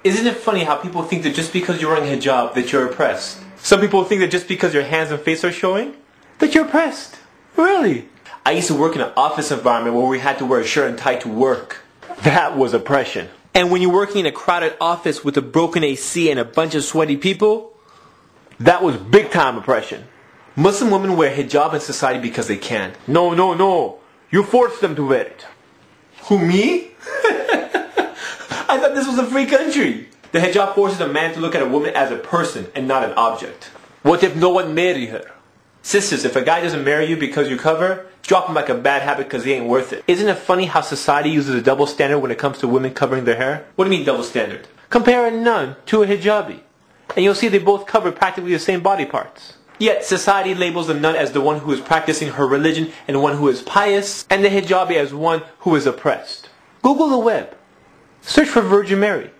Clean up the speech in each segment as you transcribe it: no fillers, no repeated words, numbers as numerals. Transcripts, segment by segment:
Isn't it funny how people think that just because you're wearing hijab that you're oppressed? Some people think that just because your hands and face are showing, that you're oppressed. Really? I used to work in an office environment where we had to wear a shirt and tie to work. That was oppression. And when you're working in a crowded office with a broken AC and a bunch of sweaty people, that was big time oppression. Muslim women wear hijab in society because they can. No, no, no. You force them to wear it. Who, me? I thought this was a free country. The hijab forces a man to look at a woman as a person and not an object. What if no one marry her? Sisters, if a guy doesn't marry you because you cover, drop him like a bad habit because he ain't worth it. Isn't it funny how society uses a double standard when it comes to women covering their hair? What do you mean double standard? Compare a nun to a hijabi, and you'll see they both cover practically the same body parts. Yet society labels the nun as the one who is practicing her religion and one who is pious, and the hijabi as one who is oppressed. Google the web. Search for Virgin Mary.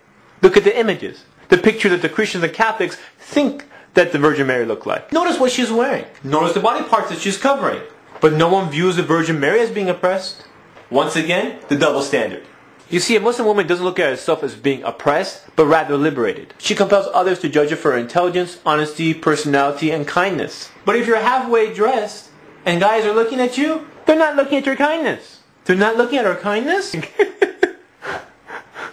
Look at the images, the picture that the Christians and Catholics think that the Virgin Mary looked like. Notice what she's wearing. Notice the body parts that she's covering. But no one views the Virgin Mary as being oppressed. Once again, the double standard. You see, a Muslim woman doesn't look at herself as being oppressed, but rather liberated. She compels others to judge her for her intelligence, honesty, personality, and kindness. But if you're halfway dressed, and guys are looking at you, they're not looking at your kindness. They're not looking at her kindness?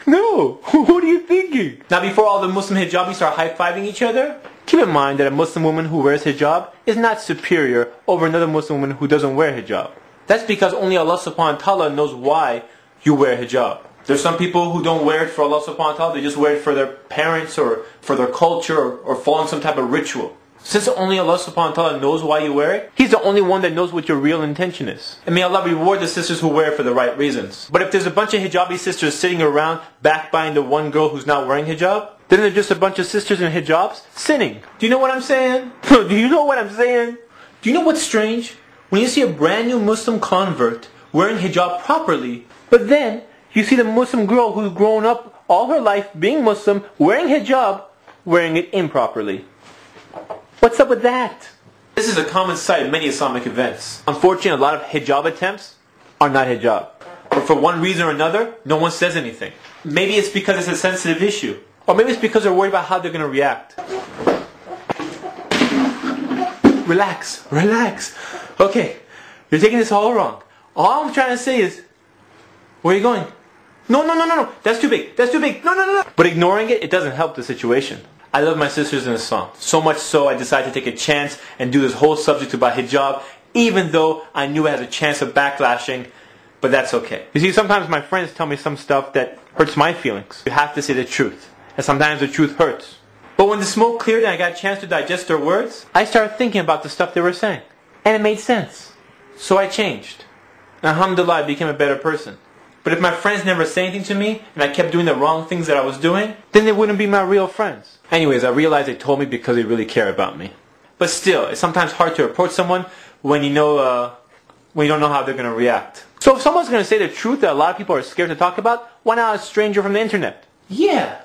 No, what are you thinking? Now before all the Muslim hijabis start high-fiving each other, keep in mind that a Muslim woman who wears hijab is not superior over another Muslim woman who doesn't wear hijab. That's because only Allah subhanahu wa ta'ala knows why you wear hijab. There's some people who don't wear it for Allah subhanahu wa ta'ala, they just wear it for their parents or for their culture or follow some type of ritual. Since only Allah subhanahu wa ta'ala knows why you wear it, He's the only one that knows what your real intention is. And may Allah reward the sisters who wear it for the right reasons. But if there's a bunch of hijabi sisters sitting around backbiting the one girl who's not wearing hijab, then they're just a bunch of sisters in hijabs sinning. Do you know what I'm saying? Do you know what I'm saying? Do you know what's strange? When you see a brand new Muslim convert wearing hijab properly, but then you see the Muslim girl who's grown up all her life being Muslim, wearing hijab, wearing it improperly. What's up with that? This is a common sight in many Islamic events. Unfortunately, a lot of hijab attempts are not hijab. But for one reason or another, no one says anything. Maybe it's because it's a sensitive issue. Or maybe it's because they're worried about how they're going to react. Relax, relax. Okay, you're taking this all wrong. All I'm trying to say is, where are you going? No, no, no, no, no. That's too big. That's too big. No, no, no, no. But ignoring it doesn't help the situation. I love my sisters in Islam. So much so I decided to take a chance and do this whole subject about hijab, even though I knew it had a chance of backlashing, but that's okay. You see, sometimes my friends tell me some stuff that hurts my feelings. You have to say the truth, and sometimes the truth hurts. But when the smoke cleared and I got a chance to digest their words, I started thinking about the stuff they were saying, and it made sense. So I changed. Alhamdulillah, I became a better person. But if my friends never say anything to me, and I kept doing the wrong things that I was doing, then they wouldn't be my real friends. Anyways, I realized they told me because they really care about me. But still, it's sometimes hard to approach someone when you know, when you don't know how they're going to react. So if someone's going to say the truth that a lot of people are scared to talk about, why not a stranger from the internet? Yeah.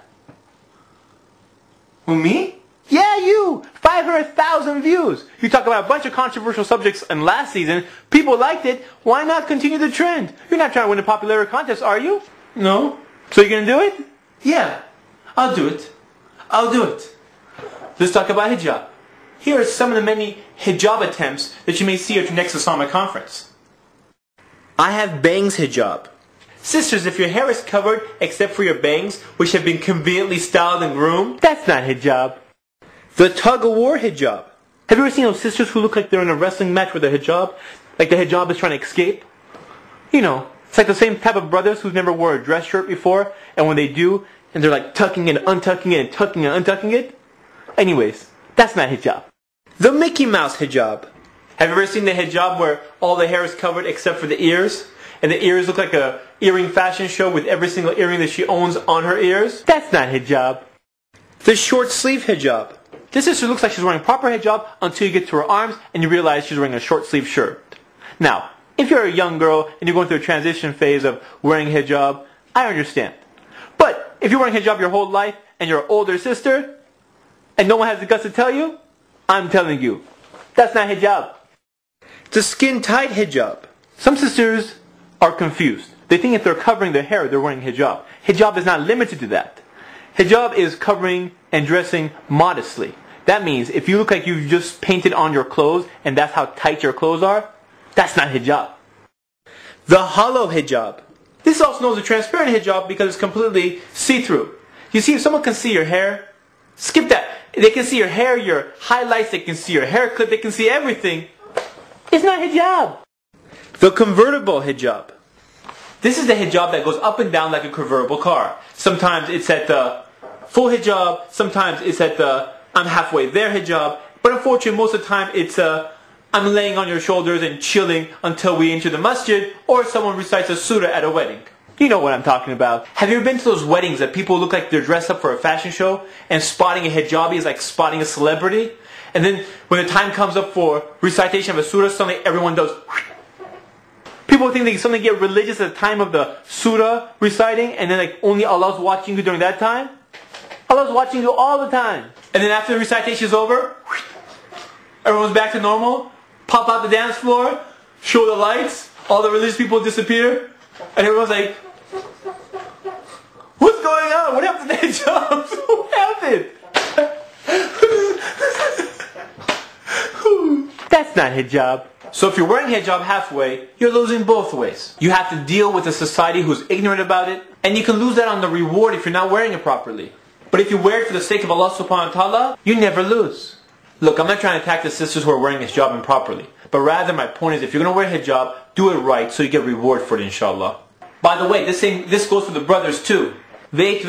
Who, me? Yeah, you! 500,000 views! You talk about a bunch of controversial subjects in last season, people liked it, why not continue the trend? You're not trying to win a popularity contest, are you? No. So you're gonna do it? Yeah, I'll do it. I'll do it. Let's talk about hijab. Here are some of the many hijab attempts that you may see at your next Islamic conference. I have bangs hijab. Sisters, if your hair is covered except for your bangs, which have been conveniently styled and groomed, that's not hijab. The tug-of-war hijab. Have you ever seen those sisters who look like they're in a wrestling match with a hijab? Like the hijab is trying to escape? You know, it's like the same type of brothers who've never wore a dress shirt before, and when they do, and they're like tucking and untucking it and tucking and untucking it. Anyways, that's not hijab. The Mickey Mouse hijab. Have you ever seen the hijab where all the hair is covered except for the ears? And the ears look like a earring fashion show with every single earring that she owns on her ears? That's not hijab. The short sleeve hijab. This sister looks like she's wearing proper hijab until you get to her arms and you realize she's wearing a short sleeve shirt. Now, if you're a young girl and you're going through a transition phase of wearing hijab, I understand. But if you're wearing hijab your whole life and you're an older sister and no one has the guts to tell you, I'm telling you, that's not hijab. The skin tight hijab. Some sisters are confused. They think if they're covering their hair, they're wearing hijab. Hijab is not limited to that. Hijab is covering and dressing modestly. That means if you look like you've just painted on your clothes and that's how tight your clothes are, that's not hijab. The hollow hijab. This is also known as a transparent hijab because it's completely see-through. You see, if someone can see your hair, skip that. They can see your hair, your highlights, they can see your hair clip, they can see everything. It's not hijab. The convertible hijab. This is the hijab that goes up and down like a convertible car. Sometimes it's at the full hijab, sometimes it's at the I'm halfway there hijab, but unfortunately most of the time it's I'm laying on your shoulders and chilling until we enter the masjid, or someone recites a surah at a wedding. You know what I'm talking about. Have you ever been to those weddings that people look like they're dressed up for a fashion show and spotting a hijabi is like spotting a celebrity? And then when the time comes up for recitation of a surah, suddenly everyone does. People think they suddenly get religious at the time of the surah reciting, and then like only Allah's watching you during that time. Allah's watching you all the time. And then after the recitation is over, everyone's back to normal. Pop out the dance floor, show the lights, all the religious people disappear, and everyone's like, what's going on? What happened to the hijabs? What happened? That's not hijab. So if you're wearing hijab halfway, you're losing both ways. You have to deal with a society who's ignorant about it, and you can lose that on the reward if you're not wearing it properly. But if you wear it for the sake of Allah subhanahu wa ta'ala, you never lose. Look, I'm not trying to attack the sisters who are wearing hijab improperly, but rather my point is if you're going to wear hijab, do it right so you get reward for it, inshallah. By the way, this goes for the brothers too. Wait,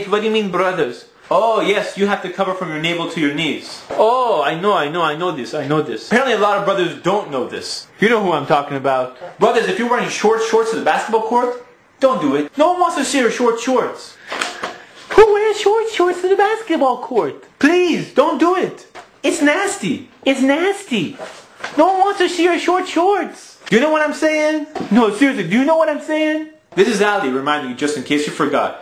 what do you mean brothers? Oh yes, you have to cover from your navel to your knees. Oh, I know this. Apparently a lot of brothers don't know this. You know who I'm talking about. Brothers, if you're wearing short shorts to the basketball court, don't do it. No one wants to see your short shorts. Who wears short shorts to the basketball court? Please, don't do it. It's nasty. It's nasty. No one wants to see your short shorts. Do you know what I'm saying? No, seriously, do you know what I'm saying? This is Ali reminding you just in case you forgot.